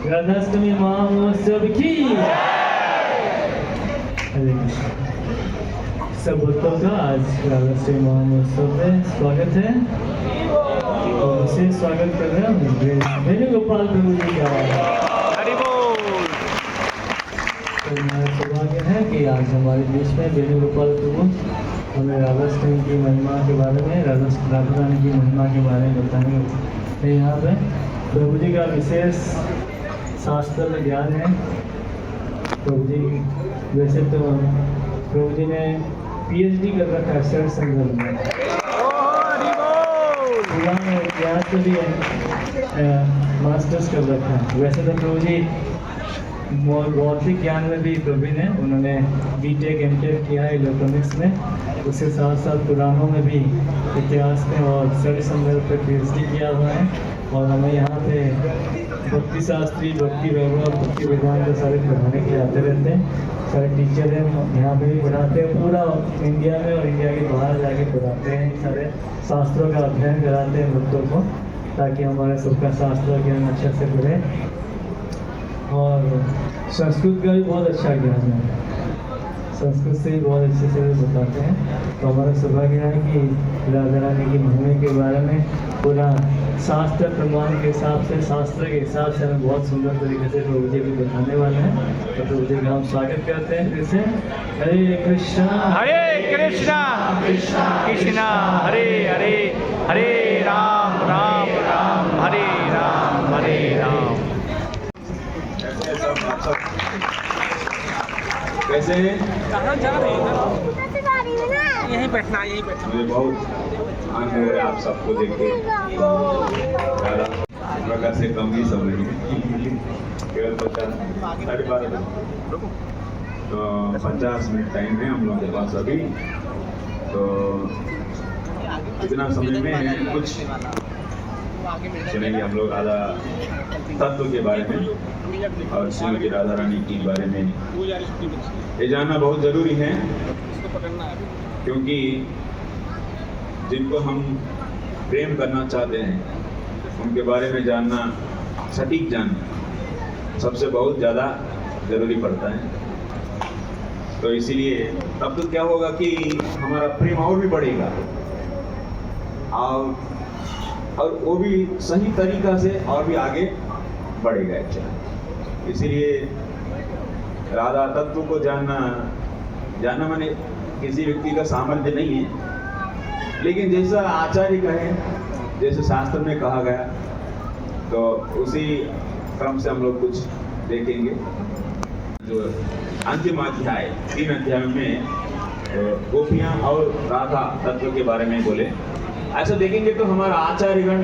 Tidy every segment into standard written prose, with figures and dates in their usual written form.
राधाष्टमी महोत्सव की हरे कृष्ण। सब भक्तों का आज राधाष्टमी महोत्सव में स्वागत है और उसे स्वागत कर रहे हैं वेणुगोपाल प्रभु जी का। तो मेरा सौभाग्य है कि आज हमारे बीच में वेणुगोपाल प्रभु हमें राधाष्टमी की महिमा के बारे में, राधा रानी की महिमा के बारे में बताएंगे। यहाँ पे प्रभु जी का विशेष शास्त्र में ज्ञान है। प्रभु जी वैसे तो प्रभु जी ने PhD कर रखा है शरण संदर्भ में, पुराने इतिहास से भी मास्टर्स कर रखा है। वैसे तो प्रभु जी भौतिक ज्ञान में भी प्रवीण है, उन्होंने BTech MTech किया है इलेक्ट्रॉनिक्स में। उसके साथ साथ पुराणों में भी इतिहास में और शरण संदर्भ पर PhD किया हुआ है। और हमें यहाँ पे भक्ति शास्त्री, भक्ति वैभव, भक्ति वेदांत सारे पढ़ाने के लिए आते रहते हैं। सारे टीचर हैं यहाँ पे भी पढ़ाते हैं, पूरा इंडिया में और इंडिया के बाहर जाके पढ़ाते हैं। सारे शास्त्रों का अध्ययन कराते हैं भक्तों को, ताकि हमारे सबका शास्त्र ज्ञान अच्छे से बढ़े। और संस्कृत का भी बहुत अच्छा ज्ञान है, संस्कृत से भी बहुत अच्छे से बताते हैं। तो हमारा सौभाग्य है कि राधा रानी की महिमा के बारे में पूरा शास्त्र प्रमाण के हिसाब से, शास्त्र के हिसाब से हमें बहुत सुंदर तरीके से प्रभु जी भी बताने वाले हैं। तो प्रभु जी का हम स्वागत करते हैं फिर से। हरे कृष्णा कृष्णा कृष्णा हरे हरे, हरे राम राम राम हरे राम हरे राम। कैसे हैं? यहीं बैठना, यहीं बैठना। मुझे बहुत आनंद हो रहा है आप सबको देख के। ज़्यादा प्रकार से कम ही सब नहीं, केवल 12:30 तो 50 मिनट टाइम है हम लोगों के पास अभी। तो इतना समय में कुछ सुनेंगे हम लोग राधा तत्व के बारे में और श्रीमती राधा रानी के बारे में। ये जानना बहुत ज़रूरी है, क्योंकि जिनको हम प्रेम करना चाहते हैं उनके बारे में जानना, सटीक जानना सबसे बहुत ज़्यादा ज़रूरी पड़ता है। तो इसीलिए तब तो क्या होगा कि हमारा प्रेम और भी बढ़ेगा और वो भी सही तरीका से और भी आगे बढ़ेगा एक्चुअली। इसीलिए राधा तत्व को जानना माने किसी व्यक्ति का सामर्थ्य नहीं है, लेकिन जैसा आचार्य कहे, जैसे शास्त्र में कहा गया, तो उसी क्रम से हम लोग कुछ देखेंगे। जो अंतिम अध्याय 3 अध्याय में गोपियाँ और राधा तत्व के बारे में बोले। ऐसा देखेंगे तो हमारा आचार्यगण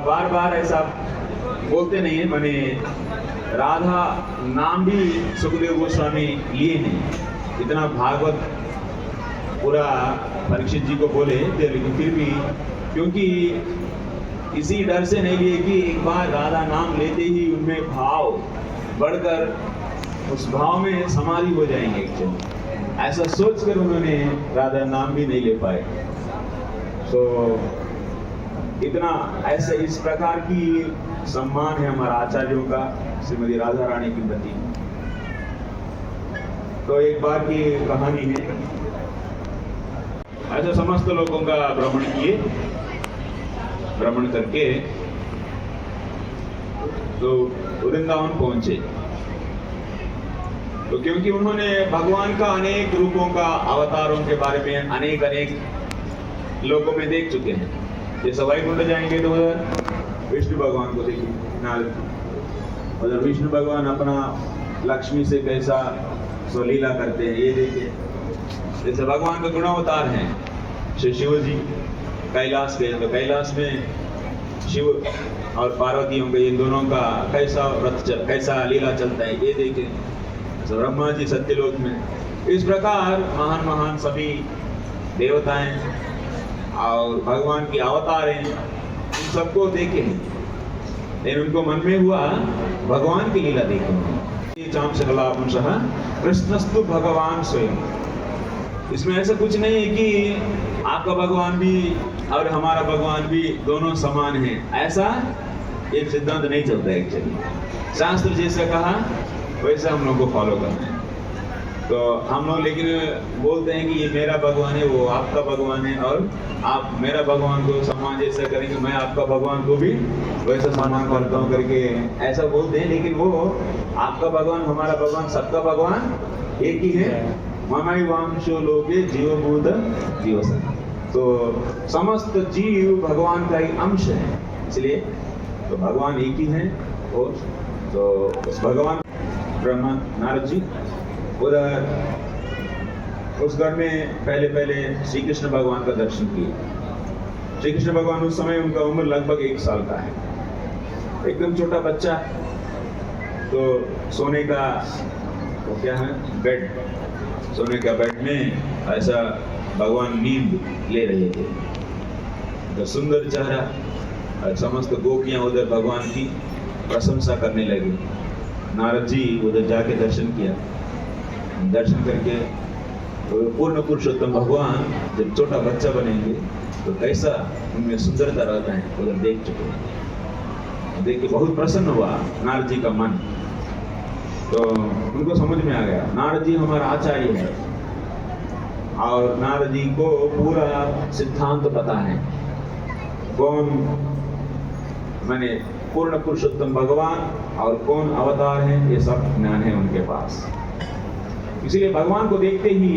बार बार ऐसा बोलते नहीं है, माने राधा नाम भी सुखदेव गोस्वामी लिए नहीं। इतना भागवत पूरा परीक्षित जी को बोले थे, लेकिन फिर भी क्योंकि इसी डर से नहीं लिए कि एक बार राधा नाम लेते ही उनमें भाव बढ़कर उस भाव में समाधि हो जाएंगे एक्चुअली, ऐसा सोचकर उन्होंने राधा नाम भी नहीं ले पाए। तो इतना ऐसे इस प्रकार की सम्मान है हमारा आचार्यों का श्रीमती राधा रानी के प्रति। तो एक बार की कहानी है, ऐसे समस्त लोगों का भ्रमण किए, भ्रमण करके तो वृंदावन पहुंचे। तो क्योंकि उन्होंने भगवान का अनेक रूपों का, अवतारों के बारे में अनेक लोगों में देख चुके हैं। जैसे वैकुंठ जाएंगे तो उधर विष्णु भगवान को देखिए, उधर विष्णु भगवान अपना लक्ष्मी से कैसा स्वलीला करते हैं ये देखिए। जैसे भगवान का गुणावतार हैं श्री शिव जी, कैलाश गए तो कैलाश में शिव और पार्वती होंगे, इन दोनों का कैसा व्रत कैसा लीला चलता है ये देखें। तो ब्रह्मा जी सत्यलोक में, इस प्रकार महान महान सभी देवताएं और भगवान की अवतार हैं, उन सबको देखे हैं। लेकिन उनको मन में हुआ भगवान की लीला देखें। चाम सकला पुंसः कृष्णस्तु भगवान स्वयं। इसमें ऐसा कुछ नहीं है कि आपका भगवान भी और हमारा भगवान भी दोनों समान हैं, ऐसा एक सिद्धांत नहीं चलता है एक्चुअली। शास्त्र जैसा कहा वैसा हम लोग को फॉलो करना है। तो हम लोग लेकिन बोलते हैं कि ये मेरा भगवान है, वो आपका भगवान है, और आप मेरा भगवान को सम्मान जैसा करेंगे, मैं आपका भगवान को भी वैसा सम्मान करता हूँ करके ऐसा बोलते हैं। लेकिन वो आपका भगवान, हमारा भगवान, सबका भगवान एक ही है। ममाई वांशो लोके जीवभूत जीवसन। तो समस्त जीव भगवान का ही अंश है, इसलिए तो भगवान एक ही है। और तो उस भगवान ब्रह्मा नारद जी उधर उस घर में पहले श्री कृष्ण भगवान का दर्शन किए। श्री कृष्ण भगवान उस समय उनका उम्र लगभग 1 साल का है, एकदम छोटा बच्चा। तो सोने का वो क्या है, बेड, सोने का बेड में ऐसा भगवान नींद ले रहे थे। तो सुंदर चेहरा, समस्त गोपियां उधर भगवान की प्रशंसा करने लगी। नारद जी उधर जाके दर्शन किया। दर्शन करके पूर्ण पुरुषोत्तम भगवान जब छोटा बच्चा बनेंगे तो कैसा उनमें सुंदरता रहता है उधर देख चुके। देख के बहुत प्रसन्न हुआ नारद जी का मन। तो उनको समझ में आ गया नारद जी हमारा आचार्य है, और नारद जी को पूरा सिद्धांत पता है। कौन माने पूर्ण पुरुषोत्तम भगवान और कौन अवतार है, ये सब ज्ञान है उनके पास। इसीलिए भगवान को देखते ही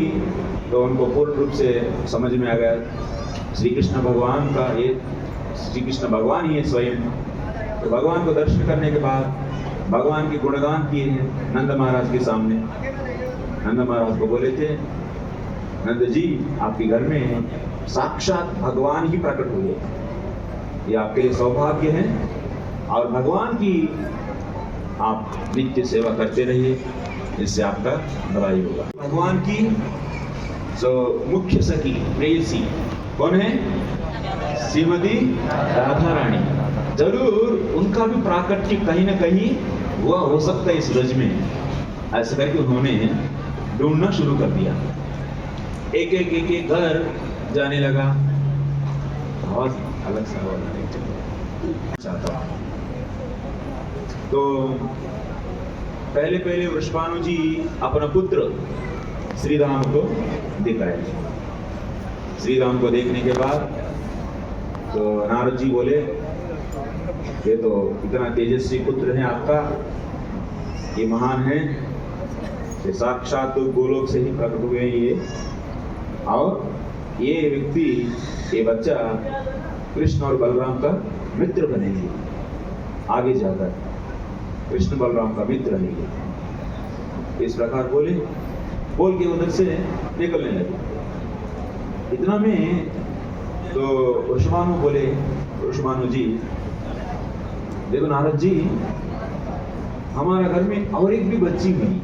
तो उनको पूर्ण रूप से समझ में आ गया श्री कृष्ण भगवान का, ये श्री कृष्ण भगवान ही है स्वयं। तो भगवान को दर्शन करने के बाद भगवान के गुणगान किए हैं नंद महाराज के सामने। नंद महाराज को बोले थे, नंद जी आपके घर में साक्षात भगवान ही प्रकट हुए, ये आपके लिए सौभाग्य है, और भगवान की आप नित्य सेवा करते रहिए, इससे आपका भलाई होगा। भगवान की जो मुख्य सखी प्रेयसी कौन है, श्रीमती राधा रानी। जरूर उनका भी प्राकट्य कहीं ना कहीं हुआ हो सकता है इस ब्रज में। ऐसा करके उन्होंने ढूंढना शुरू कर दिया, एक एक घर जाने लगा। बहुत अलग सा चाहता। तो पहले वृषभानु जी अपना पुत्र श्री राम को दिखाए। श्री राम को देखने के बाद तो नारद जी बोले, ये तो इतना तेजस्वी पुत्र है आपका, ये महान है, ये साक्षात तो गोलोक से ही प्रकट हुए हैं ये, और ये व्यक्ति, ये बच्चा कृष्ण और बलराम का मित्र बनेंगे, आगे जाकर कृष्ण बलराम का मित्र है ये। इस प्रकार बोल के उधर से निकलने लगे। इतना में तो वृषभानु बोले, वृषभानु जी देखो नारद जी, हमारा घर में और एक भी बच्ची हुई,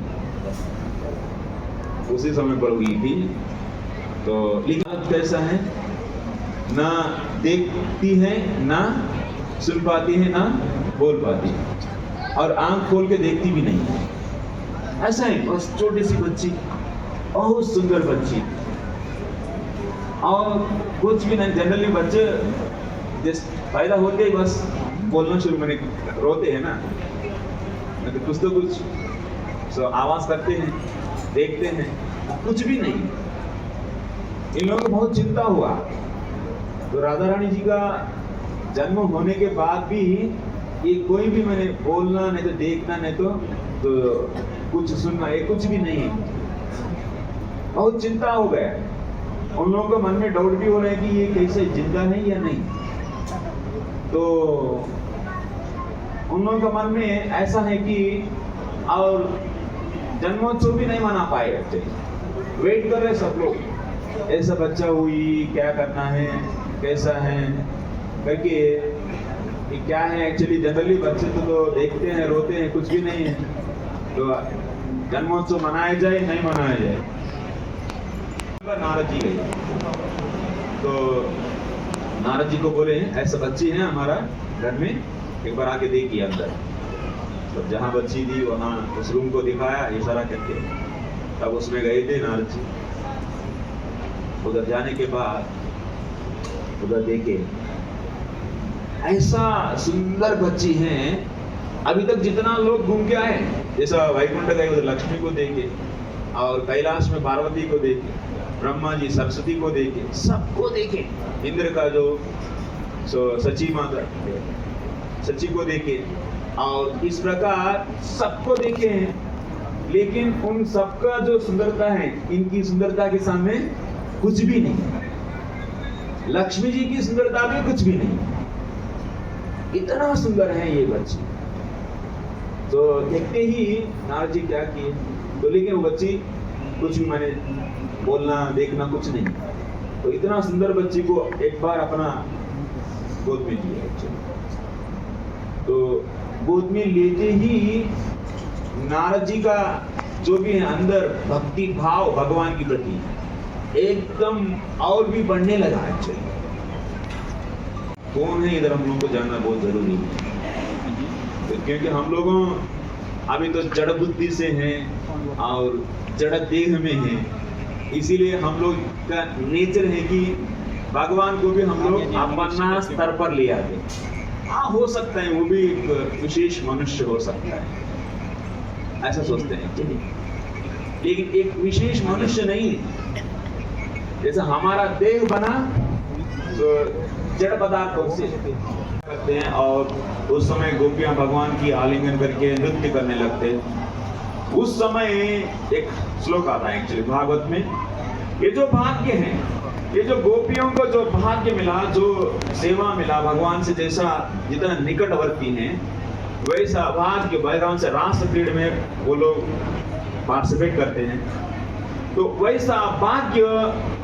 उसी समय पर हुई थी। तो लेकिन कैसा है, ना देखती है, ना सुन पाती है, ना बोल पाती है, और आंख खोल के देखती भी नहीं है। ऐसा है, बस छोटी सी बच्ची, बहुत सुंदर बच्ची, और कुछ भी नहीं। जनरली बच्चे जिस पैदा होते ही बस बोलना शुरू, मैंने रोते हैं ना, तो कुछ आवाज करते हैं, देखते हैं, कुछ भी नहीं। इन लोगों को बहुत चिंता हुआ। तो राधा रानी जी का जन्म होने के बाद भी ये कोई भी मैंने बोलना नहीं तो देखना नहीं तो कुछ सुनना, ये कुछ भी नहीं है। बहुत चिंता हो गया। उन लोगों के मन में डाउट भी हो रहा है कि ये कैसे जिंदा है या नहीं। तो उन लोगों के मन में ऐसा है कि और जन्मोत्सव भी नहीं मना पाए, वेट कर रहे सब लोग, ऐसा बच्चा हुई, क्या करना है, कैसा है करके। ये क्या है एक्चुअली, जनरली बच्चे तो देखते हैं, रोते हैं, कुछ भी नहीं है। तो जन्मोत्सव मनाया जाए नहीं मनाया जाए। नारद जी गए, तो नारद जी को बोले ऐसा बच्ची है हमारा घर में, एक बार आके देखिए अंदर। तो जहाँ बच्ची थी वहाँ उस रूम को दिखाया इशारा करके, तब उसमें गए थे नारद जी। उधर जाने के बाद उधर देखे ऐसा सुंदर बच्ची हैं। अभी तक जितना लोग घूम के आए, जैसा वैकुंठ गए उधर लक्ष्मी को देखे, और कैलाश में पार्वती को देखे, ब्रह्मा जी सरस्वती को देखे, सबको देखे, इंद्र का जो सची माता सची को देखे, और इस प्रकार सबको देखे हैं। लेकिन उन सबका जो सुंदरता है, इनकी सुंदरता के सामने कुछ भी नहीं। लक्ष्मी जी की सुंदरता भी कुछ भी नहीं। इतना सुंदर है ये बच्ची। तो देखते ही नारद जी क्या किए, तो लेकिन वो बच्ची कुछ भी माने बोलना देखना कुछ नहीं। तो इतना सुंदर बच्ची को एक बार अपना गोद में लिया। तो गोद में लेते ही नारद जी का जो भी है अंदर भक्ति भाव भगवान की प्रति एकदम और भी बढ़ने लगा। एक्चुअली कौन है इधर हम लोगों को जानना बहुत जरूरी है, तो क्योंकि हम लोगों अभी तो जड़ बुद्धि से हैं और जड़ देह में हैं, इसीलिए हम लोग का नेचर है कि भगवान को भी हम लोग अपना स्तर पर ले आते। हाँ, हो सकता है वो भी एक विशेष मनुष्य हो सकता है, ऐसा सोचते हैं, लेकिन एक विशेष मनुष्य नहीं। जैसा हमारा देह बना तो जड़ पदार्थों से करते हैं, और उस समय गोपियां भगवान की आलिंगन करके नृत्य करने लगते। उस समय एक श्लोक आता है एक्चुअली भागवत में, ये जो भाग्य है, ये जो गोपियों को जो भाग्य मिला, जो सेवा मिला भगवान से, जैसा जितना निकटवर्ती हैं वैसा भाग्य भगवान से रास क्रीड़ा में वो लोग पार्टिसिपेट करते हैं, तो वैसा भाग्य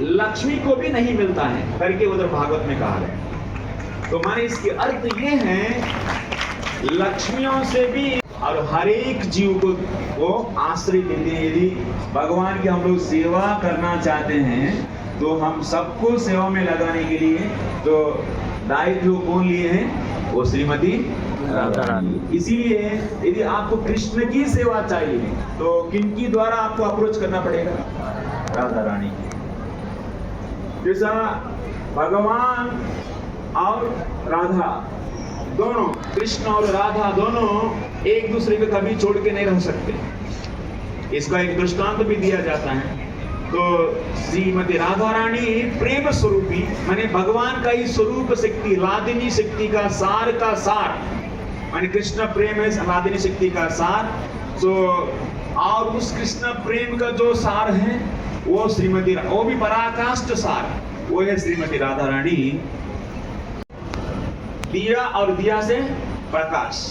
लक्ष्मी को भी नहीं मिलता है करके उधर भागवत में कहा है। तो माने इसके अर्थ ये है लक्ष्मियों से भी और हर एक जीव को वो आश्रय देते हैं। यदि भगवान की हम लोग सेवा करना चाहते हैं तो हम सबको सेवा में लगाने के लिए तो दायित्व कौन लिए हैं, वो श्रीमती राधा रानी। इसीलिए यदि आपको कृष्ण की सेवा चाहिए तो किनकी द्वारा आपको अप्रोच करना पड़ेगा, राधा रानी। जैसा भगवान और राधा दोनों, कृष्ण और राधा दोनों एक दूसरे को कभी छोड़ के नहीं रह सकते। इसका एक दृष्टांत भी दिया जाता है। तो श्रीमती राधा रानी प्रेम स्वरूपी माने भगवान का ही स्वरूप शक्ति, लादिनी शक्ति का सार माने कृष्ण प्रेम है लादिनी शक्ति का सार। तो और उस कृष्ण प्रेम का जो सार है वो श्रीमती, वो भी पराकाष्ठ सार, वो है श्रीमती राधा रानी। दिया और दिया से प्रकाश,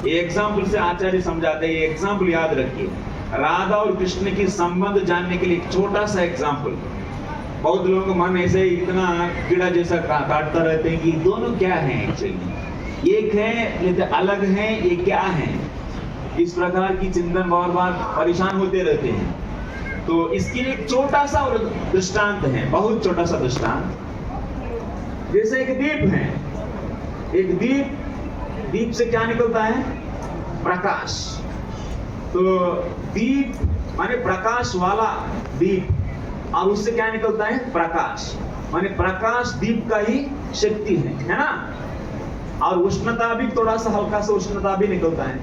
ये एग्जाम्पल से आचार्य समझाते हैं। ये एग्जाम्पल याद रखिए, राधा और कृष्ण की संबंध जानने के लिए एक छोटा सा एग्जाम्पल। बहुत लोगों को मन ऐसे इतना कीड़ा जैसा काटता रहते हैं कि दोनों क्या हैं एक्चुअली, एक है लेकिन अलग है, ये क्या है, इस प्रकार की चिंतन बार बार परेशान होते रहते हैं। तो इसके लिए एक छोटा सा दृष्टांत है, बहुत छोटा सा दृष्टांत। जैसे एक दीप है, एक दीप से क्या निकलता है, प्रकाश। तो दीप माने प्रकाश वाला दीप, और उससे क्या निकलता है, प्रकाश। माने प्रकाश दीप का ही शक्ति है ना। और उष्णता भी थोड़ा सा हल्का सा उष्णता भी निकलता है।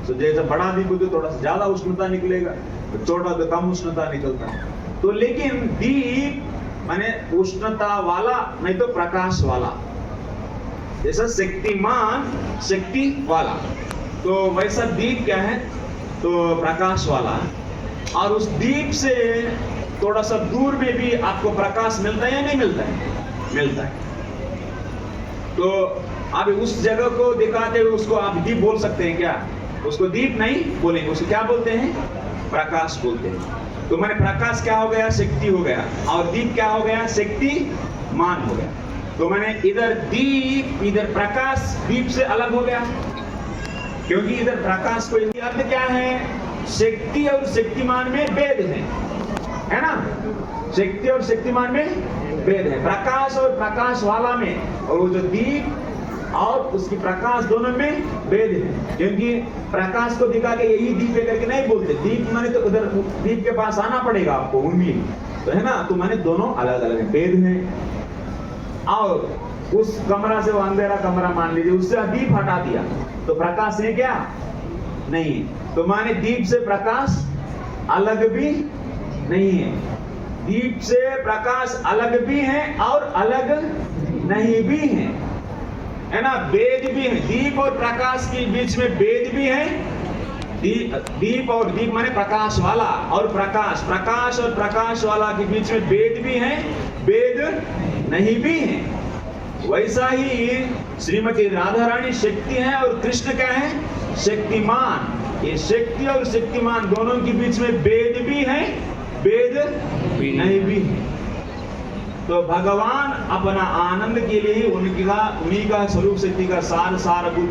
तो जैसे बड़ा दीप हो तो थोड़ा सा ज्यादा उष्णता निकलेगा, तो छोटा तो कम उष्णता निकलता है। तो लेकिन दीप माने उष्णता वाला नहीं तो प्रकाश वाला, जैसा शक्तिमान शक्ति वाला, तो वैसा दीप क्या है, तो प्रकाश वाला। और उस दीप से थोड़ा सा दूर में भी आपको प्रकाश मिलता है या नहीं मिलता है, मिलता है। तो आप उस जगह को दिखाते हुए उसको आप दीप बोल सकते हैं क्या, उसको दीप नहीं बोलेंगे, उसको क्या बोलते हैं, प्रकाश बोलते हैं। तो मैंने प्रकाश क्या हो गया, शक्ति हो गया, और दीप क्या हो गया, शक्तिमान हो गया। तो मैंने इधर दीप इधर प्रकाश दीप से अलग हो गया, क्योंकि इधर प्रकाश को अर्थ क्या है, शक्ति और शक्तिमान में भेद है ना। शक्ति और शक्तिमान में भेद है, प्रकाश और प्रकाश वाला में, और वो जो दीप और उसकी प्रकाश दोनों में भेद है। क्योंकि प्रकाश को दिखा के यही दीप है करके नहीं बोलते, दीप माने तो उधर दीप के पास आना पड़ेगा आपको, उम्मीद तो है ना। तो माने दोनों अलग अलग है, भेद है। और उस कमरा से वो अंधेरा कमरा मान लीजिए, उससे दीप हटा दिया तो प्रकाश है क्या? नहीं। तो माने दीप से प्रकाश अलग भी नहीं है। दीप से प्रकाश अलग भी है और अलग नहीं भी है ना? भेद भी है। दीप और प्रकाश के बीच में भेद भी है। दीप और दीप माने प्रकाश वाला, और प्रकाश और प्रकाश वाला के बीच में भेद भी है, भेद नहीं भी है। वैसा ही श्रीमती राधा रानी शक्ति है और कृष्ण क्या है? शक्तिमान। ये शक्ति और शक्तिमान दोनों के बीच में भेद भी है, भेद नहीं भी है। तो भगवान अपना आनंद के लिए ही उन्हीं का स्वरूप शक्ति का सारभूत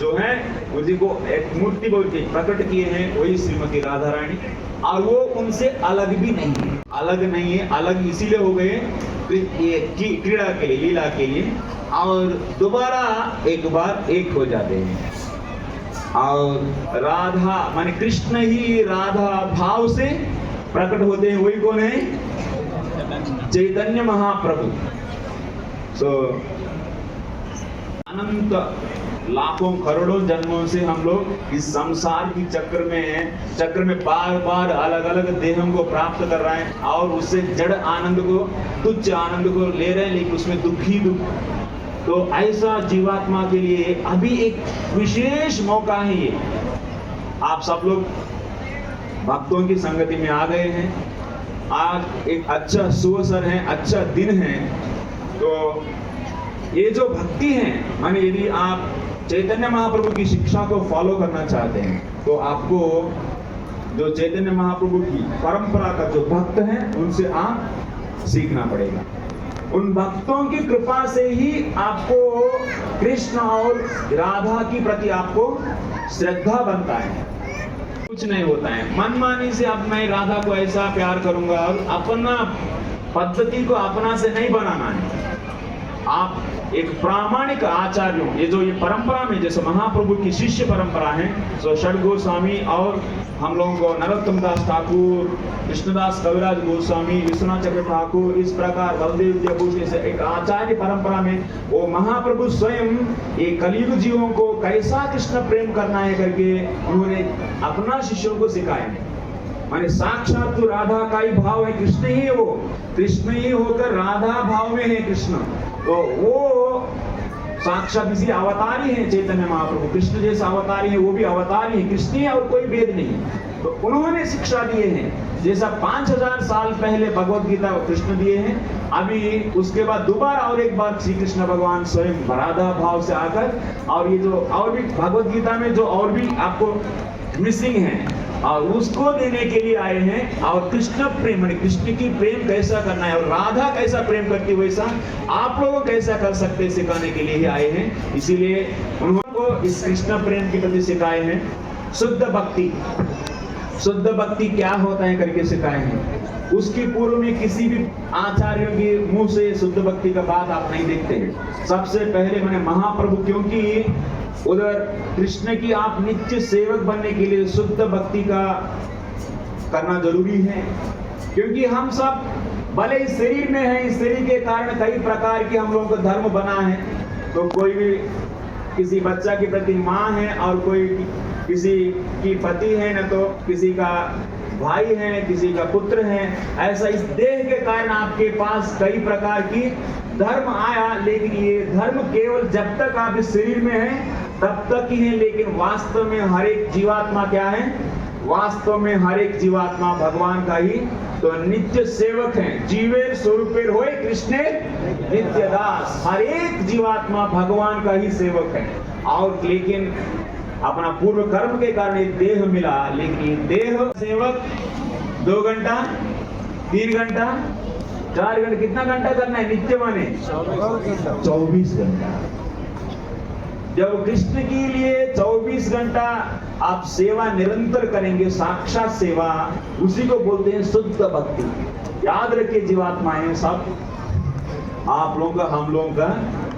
जो है उसी को एक मूर्ति बोल के प्रकट किए हैं, वही श्रीमती राधा रानी। और वो उनसे अलग भी नहीं है, अलग नहीं है। अलग इसीलिए हो गए क्रीड़ा के लिए, लीला के लिए, और दोबारा एक बार एक हो जाते हैं। और राधा माने कृष्ण ही राधा भाव से प्रकट होते हैं। वही कौन है? चैतन्य महाप्रभु। अनंत लाखों करोड़ों जन्मों से हम लोग इस संसार की चक्र में बार बार अलग अलग देहों को प्राप्त कर रहे हैं, और उससे जड़ आनंद को, तुच्छ आनंद को ले रहे हैं, लेकिन उसमें दुख। तो ऐसा जीवात्मा के लिए अभी एक विशेष मौका है ये। आप सब लोग भक्तों की संगति में आ गए हैं। आज एक अच्छा सुअवसर है, अच्छा दिन है। तो ये जो भक्ति है, माने यदि आप चैतन्य महाप्रभु की शिक्षा को फॉलो करना चाहते हैं तो आपको जो चैतन्य महाप्रभु की परंपरा का जो भक्त हैं उनसे आप सीखना पड़ेगा। उन भक्तों की कृपा से ही आपको कृष्ण और राधा की प्रति आपको श्रद्धा बनता है। कुछ नहीं होता है मनमानी से। अब मैं राधा को ऐसा प्यार करूंगा, और अपना पद्धति को अपना से नहीं बनाना है। आप एक प्रामाणिक आचार्यों, ये परंपरा में जैसे महाप्रभु की शिष्य परंपरा है, तो षड गोस्वामी और हम लोगों को नरोत्तम दास ठाकुर, कृष्णदास कविराज गोस्वामी, विश्वनाथ चक्र ठाकुर, इस प्रकार बलदेव विद्याभूषण से एक आचार्य परंपरा में वो महाप्रभु स्वयं ये कलयुग जीवों को कैसा कृष्ण प्रेम करना है करके उन्होंने अपना शिष्यों को सिखाया है। माने साक्षात तो राधा का ही भाव है, कृष्ण ही है, वो कृष्ण ही होकर राधा भाव में है कृष्ण। तो वो साक्षात इसी अवतारी है चैतन्य महाप्रभु। कृष्ण जैसा अवतारी है, वो भी अवतारी है, कृष्ण है और कोई भेद नहीं। तो उन्होंने शिक्षा दिए हैं, जैसा 5000 साल पहले भगवत गीता कृष्ण दिए हैं, अभी उसके बाद दोबारा और एक बार श्री कृष्ण भगवान स्वयं राधा भाव से आकर, और ये जो और भी भगवत गीता में जो और भी आपको मिसिंग है और उसको देने के लिए आए हैं। और कृष्ण प्रेम माने कृष्ण की प्रेम कैसा करना है और राधा कैसा प्रेम करती है वैसा आप लोगों कैसा कर सकते हैं सिखाने के लिए ही आए हैं। इसीलिए उन्होंने इस कृष्ण प्रेम के प्रति सिखाए हैं। शुद्ध भक्ति क्या होता है करके सिखाए हैं। उसकी पूर्व में किसी भी आचार्यों के मुंह से शुद्ध भक्ति का बात आप नहीं देखते हैं। सबसे पहले मैंने महाप्रभु, क्योंकि उधर कृष्ण की आप नित्य सेवक बनने के लिए शुद्ध भक्ति का करना जरूरी है। क्योंकि हम सब भले इस शरीर में हैं, इस शरीर के कारण कई प्रकार के हम लोगों का धर्म बना है। तो कोई भी किसी बच्चा के प्रति माँ है, और कोई किसी की पति है, न तो किसी का भाई है, किसी का पुत्र है। ऐसा इस देह के कारण आपके पास कई प्रकार की धर्म आया, लेकिन ये धर्म केवल जब तक आप इस शरीर में हैं तब तक ही है। लेकिन वास्तव में हर एक जीवात्मा क्या है? वास्तव में हर एक जीवात्मा भगवान का ही तो नित्य सेवक है। जीवे स्वरूपेर होए कृष्ण नित्य दास। हर एक जीवात्मा भगवान का ही सेवक है। और लेकिन अपना पूर्व कर्म के कारण एक देह मिला, लेकिन ये देह सेवक 2 घंटा 3 घंटा 4 घंटा कितना घंटा करना है? नित्य माने 24 घंटा। जब कृष्ण के लिए 24 घंटा आप सेवा निरंतर करेंगे, साक्षात सेवा, उसी को बोलते हैं शुद्ध भक्ति। याद रखिए जीवात्माएं सब, आप लोगों का, हम लोगों का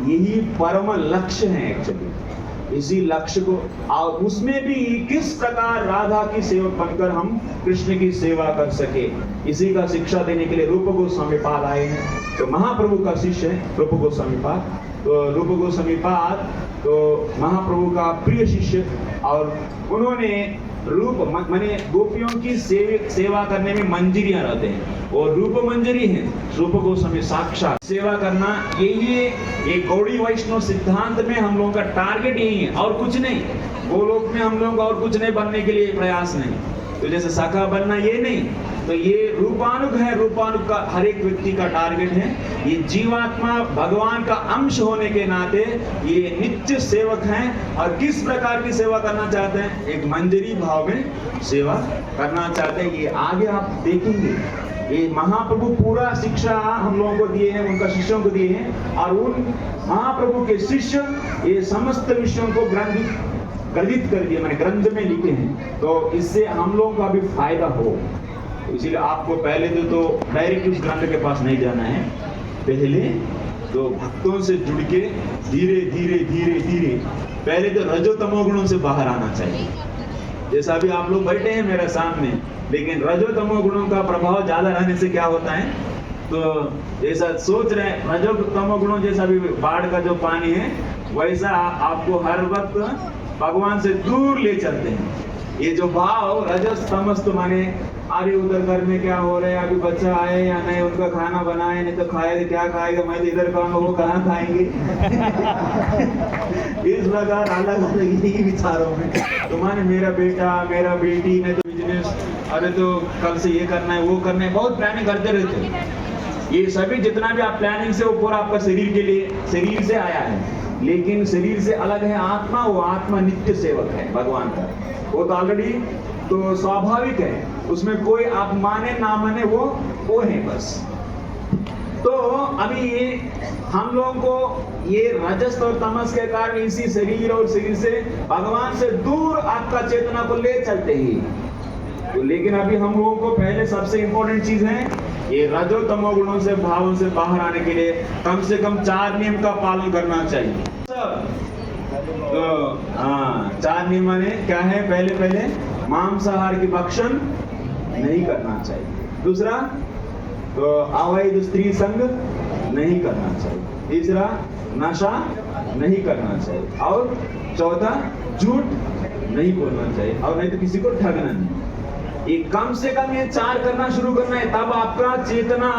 यही परम लक्ष्य है। एक्चुअली इसी लक्ष्य को, और उसमें भी किस प्रकार राधा की सेवक बनकर हम कृष्ण की सेवा कर सके, इसी का शिक्षा देने के लिए रूप गोस्वामी पाद आए हैं। तो महाप्रभु का शिष्य है रूप गोस्वामी पाद। तो रूप गोस्वामी पाद तो महाप्रभु का प्रिय शिष्य, और उन्होंने रूप माने गोपियों की सेवा करने में मंजरियां रहते हैं, और रूप मंजरी है रूप गोस्वामी साक्षात सेवा करना। ये गौड़ी वैष्णव सिद्धांत में हम लोगों का टारगेट यही है और कुछ नहीं। गोलोक में हम लोग और कुछ नहीं बनने के लिए प्रयास नहीं। तो जैसे शाखा बनना ये नहीं, तो ये रूपानुग है। रूपानुग का हर एक व्यक्ति का टारगेट है। ये जीवात्मा भगवान का अंश होने के नाते ये नित्य सेवक हैं, और किस प्रकार की सेवा करना चाहते हैं, एक मंजरी भाव में सेवा करना चाहते हैं। ये आगे आप देखेंगे, ये महाप्रभु पूरा शिक्षा हम लोगों को दिए हैं, उनका शिष्यों को दिए हैं, और उन महाप्रभु के शिष्य ये समस्त विषयों को ग्रंथित कर दिए, मैंने ग्रंथ में लिखे हैं। तो इससे हम लोगों का भी फायदा हो, इसीलिए आपको पहले तो डायरेक्ट उस ग्रंथ के पास नहीं जाना है। पहले तो भक्तों से जुड़ के धीरे धीरे धीरे धीरे पहले तो रजो तमो गुणों से बाहर आना चाहिए। जैसा अभी आप लोग बैठे हैं मेरे सामने, लेकिन रजो तमो गुणों का प्रभाव ज्यादा रहने से क्या होता है, तो जैसा सोच रहे हैं रजो तमो गुणों जैसा भी बाढ़ का जो पानी है, वैसा आपको हर वक्त भगवान से दूर ले चलते हैं। ये जो भाव रजस तमस तो माने अरे उधर घर में क्या हो रहा है, अभी बच्चा आए या नहीं, उनका खाना बनाए, नहीं तो खाए तो क्या खाएगा, मैं तो इधर खाऊंगा, वो कहाँ खाएंगे। इस प्रकार अलग अलग यही विचारों में तुम्हारे मेरा बेटा मेरा बेटी ने तो बिजनेस, अरे तो कल से ये करना है वो करना है, बहुत प्लानिंग करते रहते हैं। ये सभी जितना भी आप प्लानिंग से, वो पूरा आपका शरीर के लिए, शरीर से आया है, लेकिन शरीर से अलग है आत्मा। वो आत्मा नित्य सेवक है भगवान का, वो तो ऑलरेडी तो स्वाभाविक है, उसमें कोई आप माने ना माने वो है बस। तो अभी ये हम लोगों को ये रजस और तमस के कारण इसी शरीर और शरीर से भगवान से दूर आपका चेतना को ले चलते ही। तो लेकिन अभी हम लोगों को पहले सबसे इंपॉर्टेंट चीज है ये रजो तमो गुणों से भावों से बाहर आने के लिए कम से कम 4 नियम का पालन करना चाहिए। तो हाँ, 4 नियम माने क्या है, पहले मांसाहार की भक्षण नहीं करना चाहिए। दूसरा तो अवैध स्त्री संग नहीं करना चाहिए। तीसरा नशा नहीं करना चाहिए, और चौथा झूठ नहीं बोलना चाहिए, और नहीं तो किसी को ठगना नहीं। ये कम से कम ये 4 करना शुरू करना है, तब आपका चेतना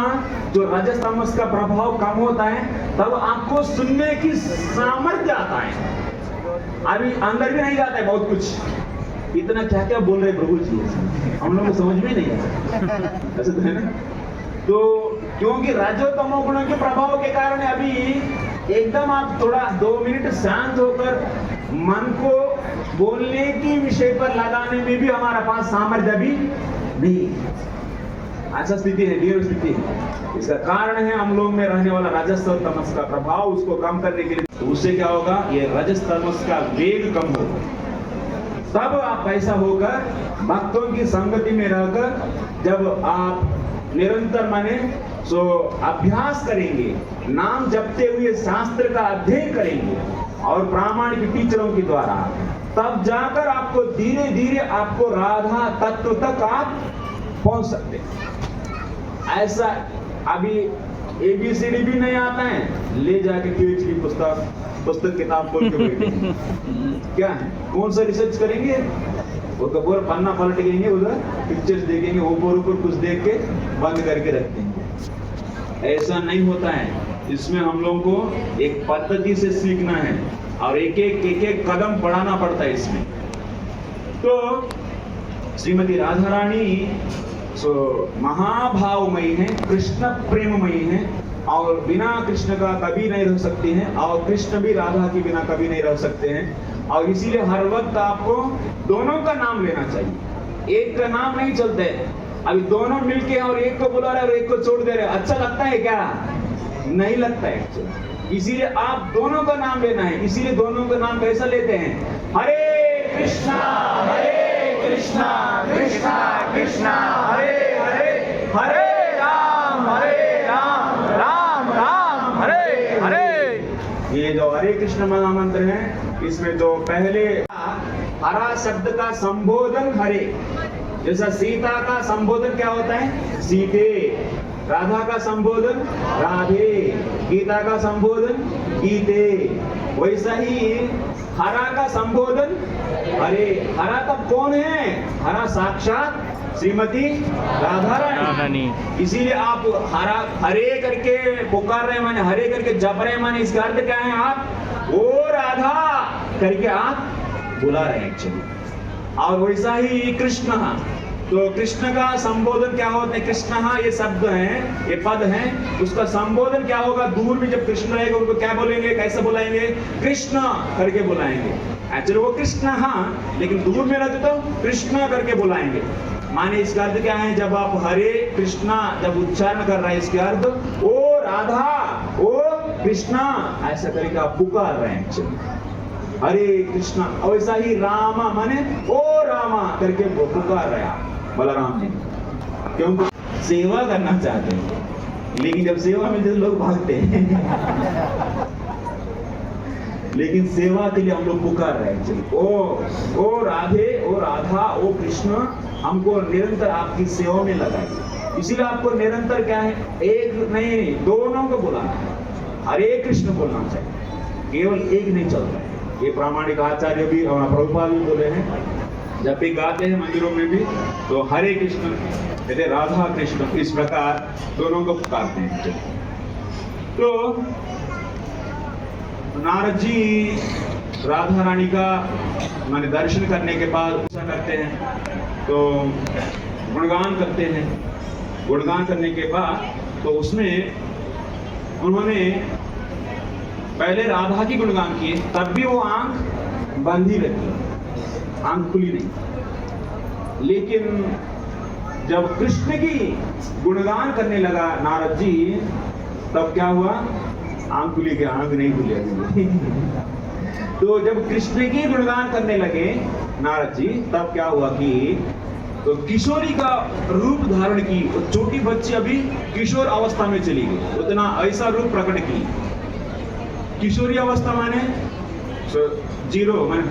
जो रजस तमस का प्रभाव कम होता है, तब आपको सुनने की सामर्थ्य आता है। अभी अंदर भी नहीं जाता है बहुत कुछ, इतना क्या क्या बोल रहे प्रभु जी, हम लोग को समझ में नहीं आता, ऐसा तो है ना। तो क्योंकि रजो तमो गुणों के प्रभाव के कारण अभी एकदम आप थोड़ा 2 मिनट शांत होकर मन को बोलने की विषय पर लगाने में भी हमारा पास सामर्थ्य भी नहीं, ऐसा स्थिति है, दृढ़ स्थिति है। इसका कारण है हम लोग में रहने वाला रजस और तमस का प्रभाव, उसको कम करने के लिए। तो उससे क्या होगा, ये रजस तमस का वेग कम होगा, तब आप ऐसा होकर भक्तों की संगति में रहकर जब आप निरंतर माने सो अभ्यास करेंगे, नाम जपते हुए शास्त्र का अध्ययन करेंगे और प्रामाणिक टीचरों के द्वारा, तब जाकर आपको धीरे धीरे आपको राधा तत्व तक आप पहुंच सकते हैं। ऐसा अभी ABCD भी नहीं आता है, ले जाके QH की पुस्तक किताब खोल के बैठे क्या है, कौन सा रिसर्च करेंगे, वो तो पूरा पन्ना पलट देंगे, उधर पिक्चर्स देखेंगे, ऊपर कुछ देख के बंद करके रखते हैं। ऐसा नहीं होता है, इसमें हम लोगों को एक पद्धति से सीखना है और एक एक कदम बढ़ाना पड़ता है इसमें। तो श्रीमती राधा रानी महाभावमयी है, कृष्ण प्रेममयी है, और बिना कृष्ण का कभी नहीं रह सकती हैं, और कृष्ण भी राधा के बिना कभी नहीं रह सकते हैं। और इसीलिए हर वक्त आपको दोनों का नाम लेना चाहिए, एक का नाम नहीं चलते। अभी दोनों मिलके और एक को बुला रहे और एक को छोड़ दे रहे, अच्छा लगता है क्या, नहीं लगता है। इसीलिए आप दोनों का नाम लेना है। इसीलिए दोनों का नाम कैसा लेते हैं, हरे कृष्णा कृष्णा कृष्णा हरे हरे, हरे राम राम राम हरे हरे। ये जो हरे कृष्ण महामंत्र है, इसमें जो पहले हरा शब्द का संबोधन हरे, जैसा सीता का संबोधन क्या होता है? सीते। राधा का संबोधन राधे। गीता का संबोधन गीते। वैसा ही हरा का संबोधन हरे। हरा तब कौन है? हरा साक्षात श्रीमती राधा रानी। इसीलिए आप हरा हरे करके पुकार रहे माने, हरे करके जप रहे माने इसका अर्थ क्या है? आप ओ राधा करके आप बुला रहे हैं एक्चुअली। और वैसा ही कृष्ण, तो कृष्ण का संबोधन क्या होता है? कृष्ण ये शब्द है, ये पद है, उसका संबोधन क्या होगा? दूर में जब कृष्ण रहेगा उनको क्या बोलेंगे, कैसे बुलाएंगे? कृष्ण करके बुलाएंगे। एक्चुअली वो कृष्ण लेकिन दूर में रहते तो कृष्ण करके बुलाएंगे। माने इसका अर्थ क्या है? जब आप हरे कृष्णा जब उच्चारण कर रहे हैं, इसके अर्थ ओ राधा, ओ कृष्णा ऐसा करके आप पुकार रहे हैं एक्चुअली। हरे कृष्णा। और वैसा ही रामा माने ओ रामा करके पुकार रहे हैं बलराम जी, क्योंकि सेवा करना चाहते हैं, लेकिन जब सेवा मिलती है तो लोग भागते हैं। लेकिन सेवा के लिए हम लोग पुकार रहे हैं, ओ राधे, ओ राधा, ओ कृष्ण, हमको निरंतर आपकी सेवा में लगाइए। इसीलिए आपको निरंतर क्या है? एक नहीं, दोनों को बुलाना है। हरे कृष्ण बोलना चाहिए, केवल एक नहीं चलता है। ये प्रामाणिक आचार्य भी और प्रभुपाद भी बोले हैं, जब भी गाते हैं मंदिरों में भी तो हरे कृष्ण कहते राधा कृष्ण, इस प्रकार दोनों को पुकारते हैं। तो नारद जी राधा रानी का माने दर्शन करने के बाद पूजा करते हैं, तो गुणगान करते हैं। गुणगान करने के बाद तो उसमें उन्होंने पहले राधा की गुणगान किए, तब भी वो आंख बंधी रखी, आंख खुली नहीं। लेकिन जब कृष्ण की गुणगान करने लगा नारद जी, तब क्या हुआ? आंख खुली गई, आंख नहीं खुली। तो जब कृष्ण की गुणगान करने लगे नारद जी, तब क्या हुआ कि तो किशोरी का रूप धारण की, तो छोटी बच्ची अभी किशोर अवस्था में चली गई, उतना ऐसा रूप प्रकट की। किशोरी अवस्था माने जीरो, माने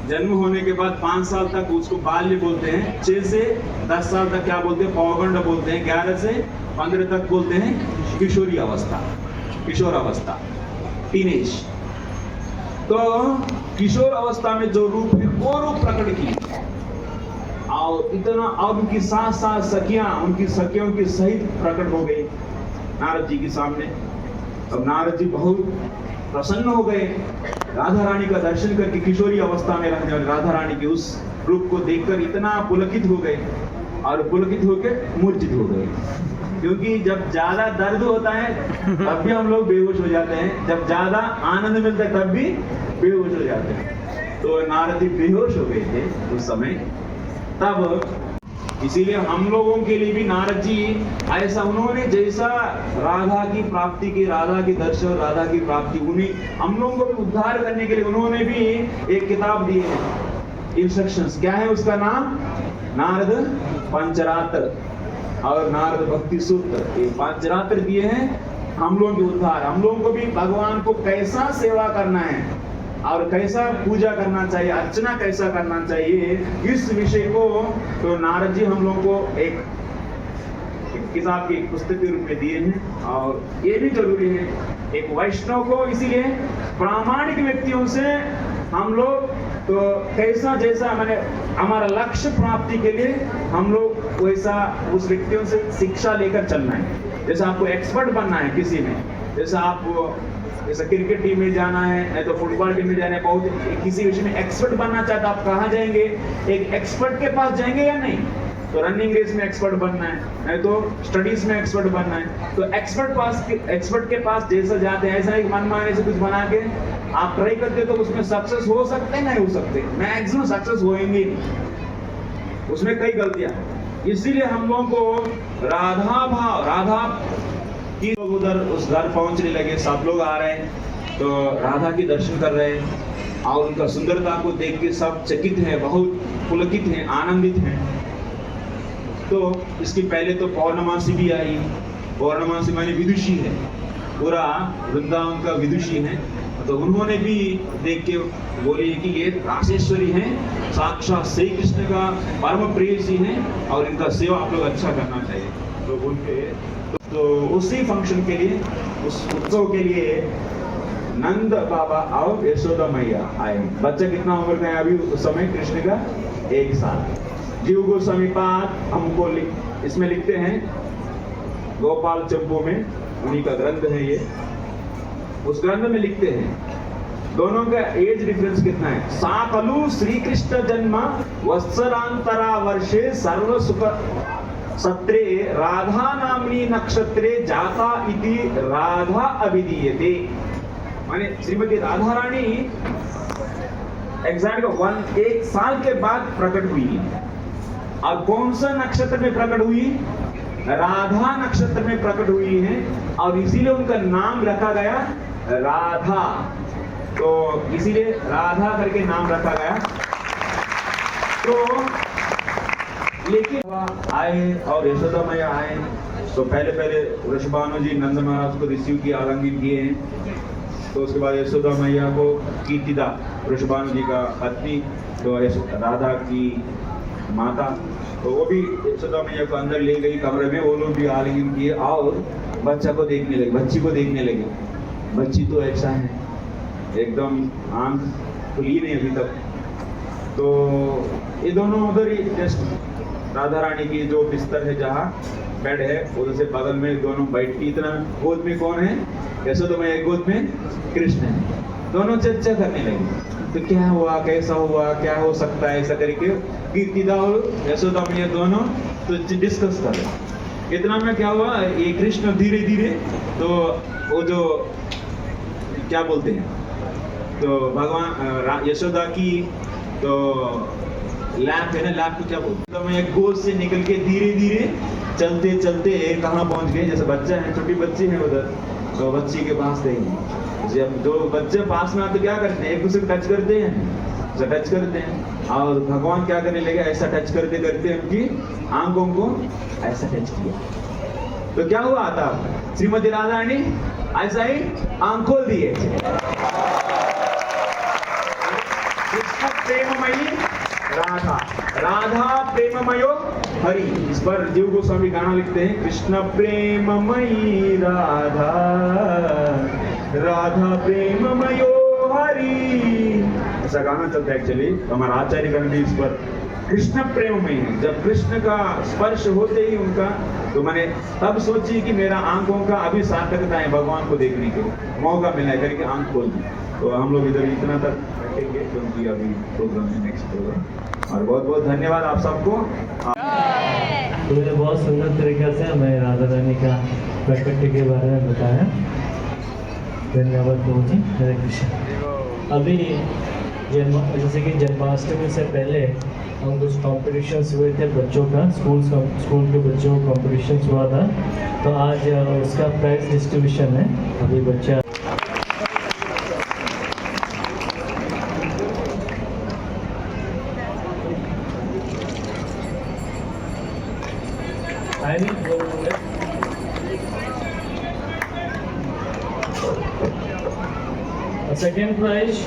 जन्म होने के बाद 5 साल तक उसको बाल्य बोलते हैं, 6 से 10 साल तक क्या बोलते हैं? पौगंड बोलते हैं, 11 से 15 तक बोलते हैं किशोरी अवस्था, किशोर अवस्था, टीनेज। तो किशोर अवस्था में जो रूप है वो रूप प्रकट की, और इतना और उनकी साथ सखियां, उनकी सखियों की सहित प्रकट हो गई नारद जी के सामने। अब नारद जी बहुत प्रसन्न हो गए, राधा रानी का दर्शन करके, किशोरी अवस्था में रहने वाली राधा रानी के उस रूप को देखकर इतना पुलकित हो गए, और पुलकित होकर मूर्छित हो गए। क्योंकि जब ज्यादा दर्द होता है तब भी हम लोग बेहोश हो जाते हैं, जब ज्यादा आनंद मिलता है तब भी बेहोश हो जाते हैं। तो नारद जी बेहोश हो गए थे उस समय। तब इसीलिए हम लोगों के लिए भी नारद जी ऐसा, उन्होंने जैसा राधा की प्राप्ति की, राधा की दर्शन, राधा की प्राप्ति, उन्हीं हम लोगों को भी उद्धार करने के लिए उन्होंने भी एक किताब दी है, इंस्ट्रक्शंस। क्या है उसका नाम? नारद पंचरात्र और नारद भक्ति सूत्र। ये पंचरात्र दिए हैं हम लोगों के उद्धार, हम लोगों को भी भगवान को कैसा सेवा करना है और कैसा पूजा करना चाहिए, अर्चना कैसा करना चाहिए, इस विषय को तो नारद जी हम लोगों को एक किताब की पुस्तक के रूप में दिए हैं। और ये भी जरूरी है एक वैष्णव को, इसीलिए प्रामाणिक व्यक्तियों से हम लोग तो कैसा जैसा मैंने हमारा लक्ष्य प्राप्ति के लिए हम लोग वैसा उस व्यक्तियों से शिक्षा लेकर चलना है। जैसे आपको एक्सपर्ट बनना है किसी में, जैसा आप जैसे क्रिकेट टीम में जाना है, नहीं तो फुटबॉल टीम में जाना है, बहुत किसी विषय में एक्सपर्ट बनना चाहते आप कहाँ जाएंगे? एक एक्सपर्ट के पास जाएंगे या नहीं? तो रनिंग रेस में एक्सपर्ट बनना है, नहीं तो स्टडीज में एक्सपर्ट बनना है। तो एक्सपर्ट के पास जैसा जाते हैं, ऐसा एक मनमाने से कुछ बना के आप ट्राई करते तो उसमें सक्सेस हो सकते हैं, नहीं हो सकते, मैक्सिमम सक्सेस होएंगे, उसमें कई गलतियां। इसीलिए हम लोगों को राधा की लोग उधर उस घर पहुंचने लगे, सब लोग आ रहे हैं तो राधा की दर्शन कर रहे हैं, और उनका सुंदरता को देख के सब चकित हैं, बहुत पुलकित हैं, आनंदित हैं। तो इसकी पहले तो पौर्णमासी भी आई। पौर्णमासी माने विदुषी है, पूरा वृंदावन का विदुषी है, तो उन्होंने भी देख के बोली कि ये रासेश्वरी हैं, साक्षात श्री कृष्ण का परम प्रेयसी हैं और इनका सेवा आप लोग अच्छा करना चाहिए। तो उनके तो उसी फंक्शन के लिए, उस उत्सव के लिए नंद बाबा और यशोदा मैया आए। बच्चा कितना उम्र का है अभी उस समय? कृष्ण का 1 साल। जीव गोस्वामी पाद हमको इसमें लिखते हैं, गोपाल चंपू में, उन्हीं का ग्रंथ है ये। उस ग्रंथ में लिखते हैं दोनों का एज डिफरेंस कितना है। साकलु श्री कृष्ण जन्म वत्सरांतरा वर्षे सर्व सुख सत्रे राधा नामनी नक्षत्रे जाता इति राधा अभिधीयते। माने श्रीमती राधा रानी एग्जैक्ट 1 साल के बाद प्रकट हुई। और कौन सा नक्षत्र में प्रकट हुई? राधा नक्षत्र में प्रकट हुई है और इसीलिए उनका नाम रखा गया राधा। तो इसीलिए राधा करके नाम रखा गया। तो लेकिन आए और यशोदा मैया आए तो पहले वृषभानु जी नंद महाराज को रिसीव किया, आलिंगन किए हैं। तो उसके बाद यशोदा मैया को कीर्तिदा, वृषभानु जी का पत्नी, तो राधा की माता, तो वो भी यशोदा मैया को अंदर ले गई कमरे में। वो लोग भी आलिंगन किए और बच्चा को देखने लगे, बच्ची को देखने लगे। बच्ची तो ऐसा है एकदम आंख खुली नहीं अभी तक। तो ये दोनों उधर ही जस्ट राधा रानी की जो बिस्तर है, जहाँ बेड है, उधर से बगल में दोनों बैठी। इतना गोद में कौन है? यशोदा मैया गोद में कृष्ण है। दोनों चर्चा करने लगे, तो क्या हुआ, कैसा हुआ, क्या हो सकता है, ऐसा करके कीर्तिदा और यशोदा मैया दोनों तो डिस्कस कर रहे। इतना में क्या हुआ, ये कृष्ण धीरे धीरे तो वो जो क्या बोलते हैं, तो भगवान यशोदा की तो लैंप है ना, लैंप को क्या बोलते हैं, तो मैं गोद से निकल के धीरे धीरे चलते चलते कहाँ पहुंच गए। जैसे बच्चा है, छोटी बच्ची है उधर, तो बच्ची के पास गई। जब जो बच्चे पास में आते क्या करते हैं, एक दूसरे को टच करते हैं, तो टच करते हैं। और भगवान क्या करने लगे, ऐसा टच करते करते उनकी आंखों को ऐसा टच किया। तो क्या हुआ था, श्रीमती राधा रानी ऐसा ही आंख खोल दिए। कृष्ण प्रेममयी राधा, राधा प्रेममयो हरि। इस पर जीव गोस्वामी गाना लिखते हैं, कृष्ण प्रेममयी राधा, राधा प्रेममयो हरि। ऐसा गाना चलता है एक्चुअली। हमारा आचार्य गण भी इस पर कृष्ण प्रेममयी है। जब कृष्ण का स्पर्श होते ही उनका, तो मैंने तब सोची कि मेरा आंखों का अभी सार्थकता है, भगवान को देखने के मौका मिला है करके आंख खोल दी। तो हम लोग इधर इतना तक बैठेंगे क्योंकि अभी प्रोग्राम है, नेक्स्ट प्रोग्राम। और बहुत बहुत धन्यवाद आप सबको। तुमने बहुत सुंदर तरीके से हमें राधा रानी का प्रकृति के बारे में बताया। धन्यवाद प्रभु जी। हरे कृष्ण। अभी जैसे कि जन्माष्टमी से पहले हम कुछ कॉम्पिटिशन्स हुए थे बच्चों का, स्कूल के बच्चों का कॉम्पिटिशन्स हुआ था। तो आज उसका प्राइज डिस्ट्रीब्यूशन है। अभी बच्चा second prize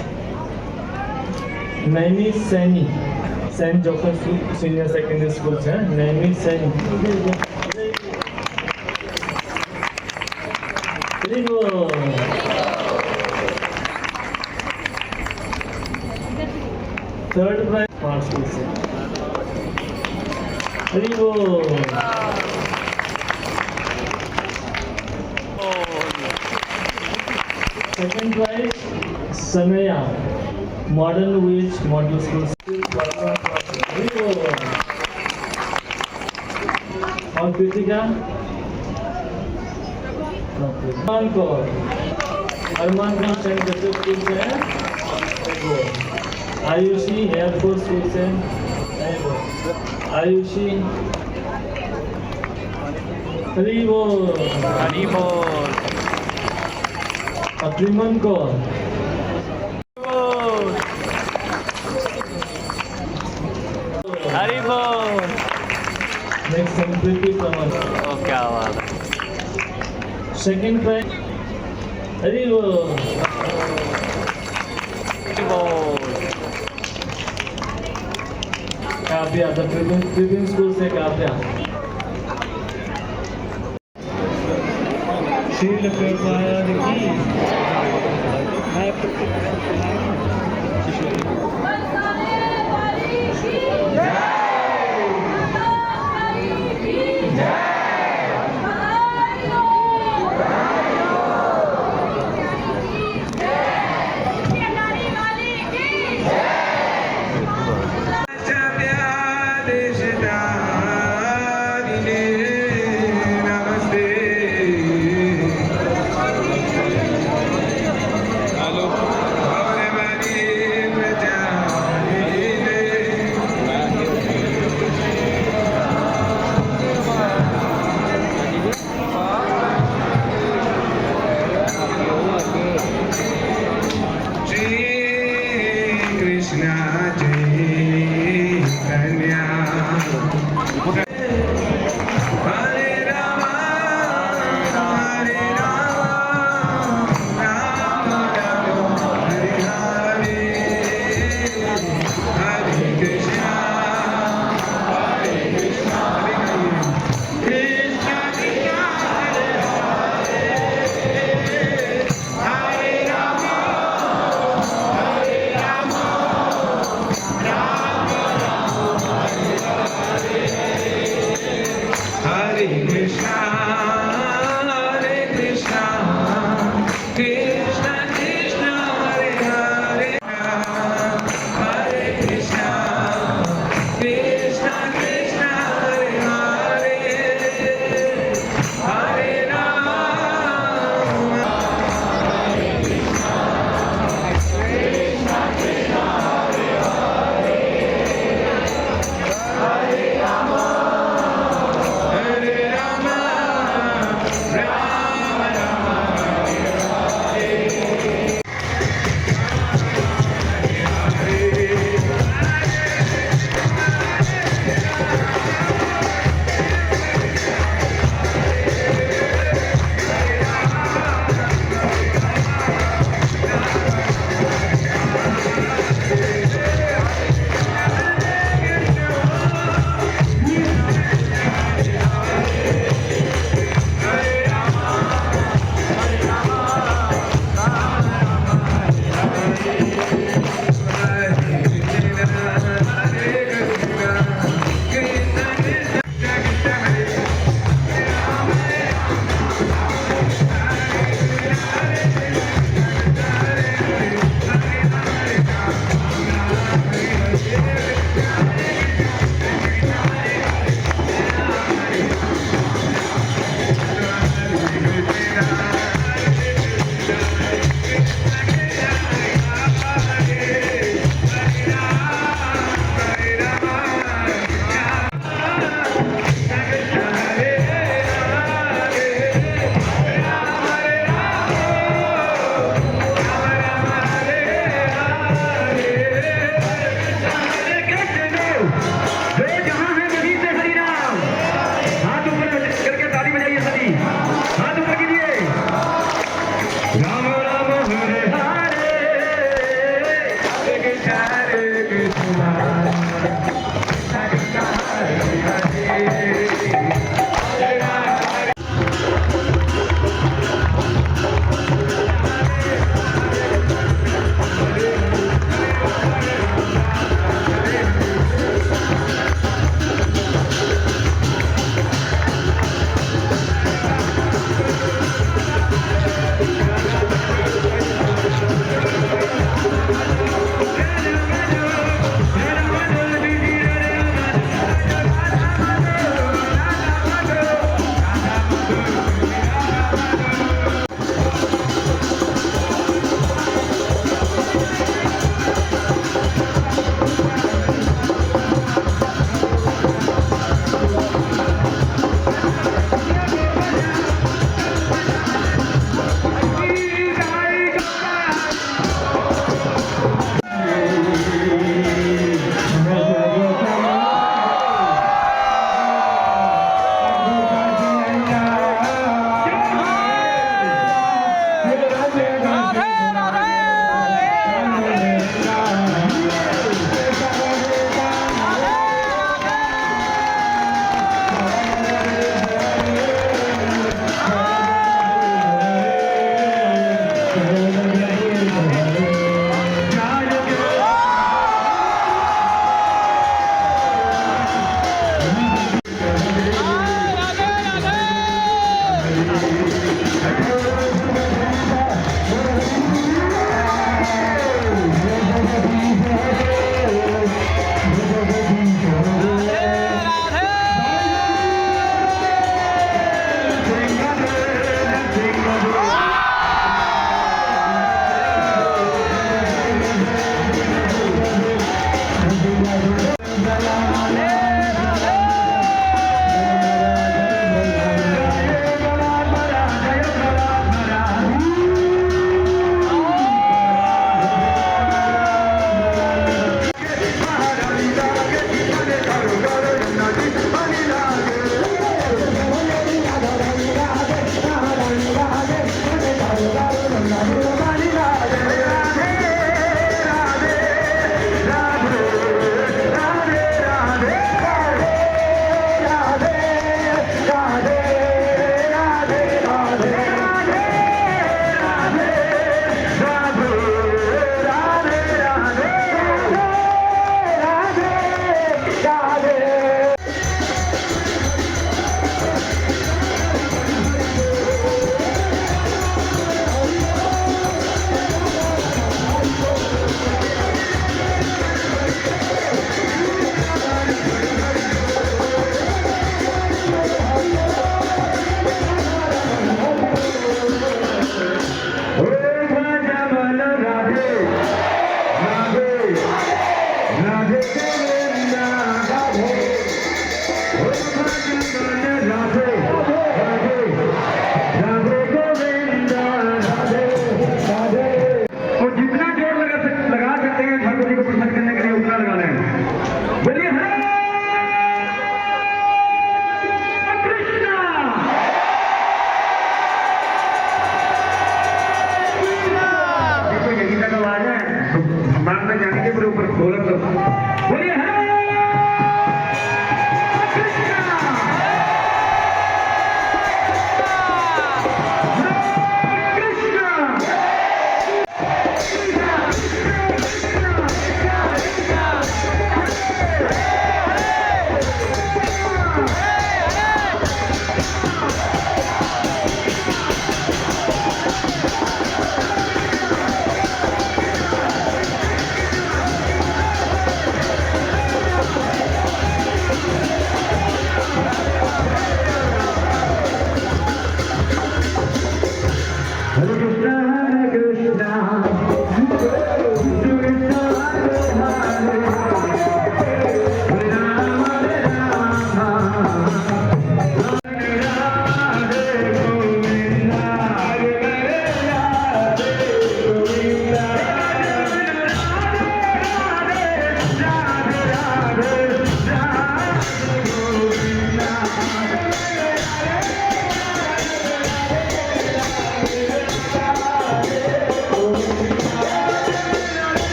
Naini Saini, saint Joseph senior secondary school से Naini Saini. Third prize smart school से। Second prize Sanaya modern which model school. और Kritika Arman Khan saint Joseph school से है। आयुषी एयरफोर्स स्कूल से, आयुषी हरी बोल। अक्रिमन कौर, हरी बोल। नेक्स्ट संप्रीति प्रमन। क्या बात है। सेकंड प्राइज हरी बोल। बोल। काव्या द ट्रिब्यून स्कूल से काव्या। शील प्रभात की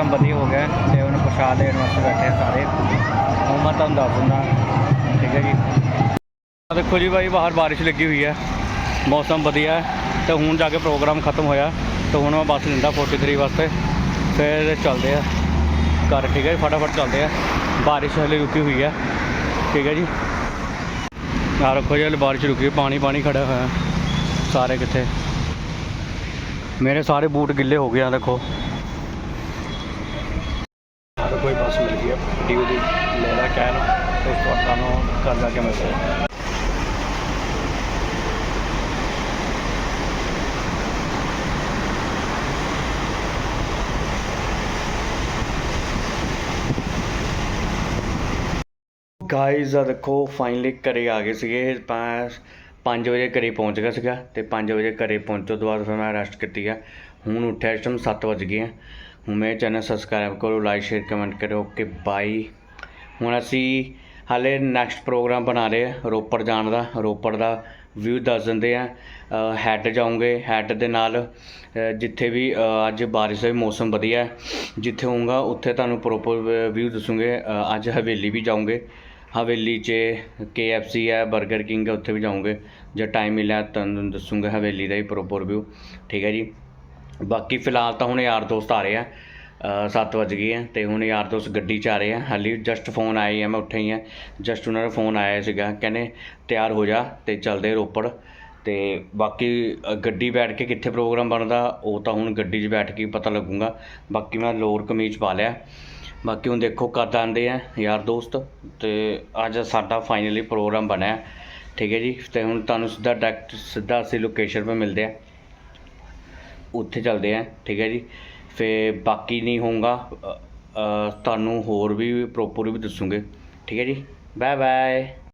प्रोग्राम वधिया हो गया तो उन्हें प्रसाद देने वास्ते बैठे सारे, वो मैं तुहानूं दस दिंदा। ठीक है जी, देखो जी भाई बाहर बारिश लगी हुई है, मौसम वधिया है। तो हूँ जाके प्रोग्राम खत्म होया तो हूँ मैं बस लेंदा 43 वास्ते, फिर चलते हैं घर। ठीक है जी, फटाफट चलते हैं, बारिश हले रुकी हुई है। ठीक है जी, यार रखो जी हले बारिश रुकी, पानी पानी खड़ा हुआ है सारे कितने, मेरे सारे बूट गिले हो गए हैं देखो। तो कोई बस मिल गई है, डी लेना कैन, तो उस बाद घर जाके मिलते हैं। गाइज देखो फाइनली घरे आ गए थे, 5 बजे घरे पहुँच गया सीगा, तो 5 बजे घरे पहुँचने तो बाद फिर मैं रेस्ट की है। हूँ उठा इस टाइम 7 बज गए हैं। हूँ मेरे चैनल सबसक्राइब करो, लाइक शेयर कमेंट करो। Okay bye. हूँ असी हाले नैक्सट प्रोग्राम बना रहे हैं रोपड़ जाने का, रोपड़ का व्यू दस देंगे हैं। हैड जाऊँगे, हैड के नाल जिथे भी अज बारिश का मौसम वधिया है, जिथे होऊंगा उत्थे तुहानूं प्रॉपर व्यू दसूँगे। अज हवेली भी जाऊँगे, हवेली च KFC है, बर्गर किंग है, उत्थे भी जाऊँगे। जो टाइम मिला तुहानूं दसूँगा हवेली का ही प्रॉपर व्यू। ठीक है जी, बाकी फिलहाल तो हुण यार दोस्त आ रहे हैं, 7 बज गए हैं, तो हुण यार दोस्त गड्डी च आ रहे हैं। हाली जस्ट फोन आया ही है, मैं उठा ही है, जस्ट उन्होंने फोन आया सीगा, कहने तैयार हो जा तो चलते रोपड़। तो बाकी गड्डी बैठ के कित्थे प्रोग्राम बनता वो तो हुण गड्डी च बैठ के पता लगूगा। बाकी मैं लोअर कमीज पा लिया, बाकी हुण देखो कद आंदे हैं यार दोस्त। तो अज साडा फाइनली प्रोग्राम बनया। ठीक है जी, तो हुण तुहानूं सीधा डायरैक्ट सीधा असीं लोकेशन पर मिलते हैं, उत्थे चलते हैं। ठीक है जी, फिर बाकी नहीं होऊगा तुहानूं होर भी प्रॉपर भी दसूँगे। ठीक है जी, बाय बाय।